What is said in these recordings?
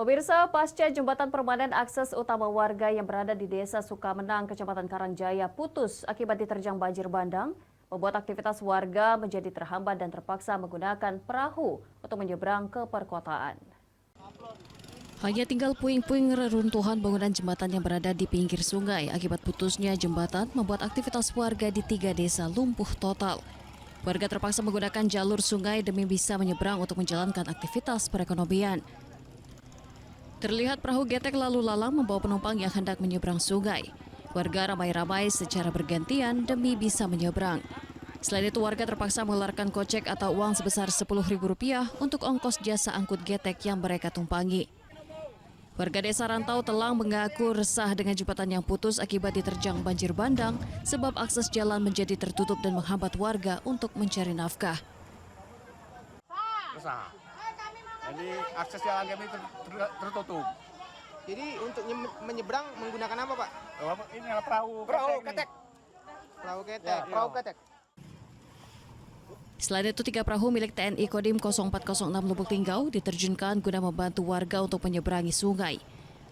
Pemirsa, pasca jembatan permanen akses utama warga yang berada di Desa Sukamenang, Kecamatan Karangjaya putus akibat diterjang banjir bandang, membuat aktivitas warga menjadi terhambat dan terpaksa menggunakan perahu untuk menyeberang ke perkotaan. Hanya tinggal puing-puing reruntuhan bangunan jembatan yang berada di pinggir sungai. Akibat putusnya jembatan membuat aktivitas warga di 3 desa lumpuh total. Warga terpaksa menggunakan jalur sungai demi bisa menyeberang untuk menjalankan aktivitas perekonomian. Terlihat perahu getek lalu lalang membawa penumpang yang hendak menyeberang sungai. Warga ramai-ramai secara bergantian demi bisa menyeberang. Selain itu, warga terpaksa mengeluarkan kocek atau uang sebesar Rp10.000 untuk ongkos jasa angkut getek yang mereka tumpangi. Warga desa Rantau Telang mengaku resah dengan jembatan yang putus akibat diterjang banjir bandang sebab akses jalan menjadi tertutup dan menghambat warga untuk mencari nafkah. Resah. Jadi akses jalan kami tertutup. Jadi untuk menyeberang menggunakan apa, Pak? Ini adalah perahu ketek. Perahu ketek. Selain itu, 3 perahu milik TNI Kodim 0406 Lubuk Linggau diterjunkan guna membantu warga untuk menyeberangi sungai.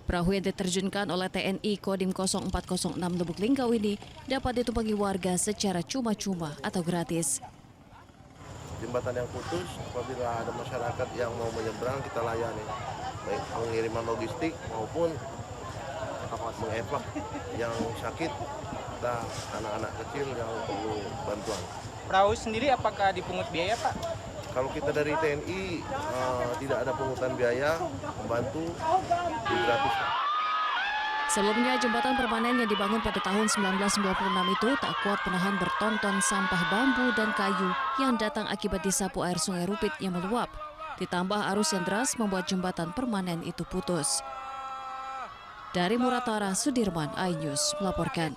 Perahu yang diterjunkan oleh TNI Kodim 0406 Lubuk Linggau ini dapat ditumpangi warga secara cuma-cuma atau gratis. Jembatan yang putus, apabila ada masyarakat yang mau menyeberang kita layani, baik pengiriman logistik maupun mengevak yang sakit dan anak-anak kecil yang perlu bantuan. Perahu sendiri apakah dipungut biaya, Pak? Kalau kita dari TNI tidak ada pungutan biaya, membantu digratiskan. Sebelumnya, jembatan permanen yang dibangun pada tahun 1996 itu tak kuat menahan bertonton sampah bambu dan kayu yang datang akibat disapu air Sungai Rupit yang meluap. Ditambah arus yang deras membuat jembatan permanen itu putus. Dari Muratara, Sudirman, iNews melaporkan.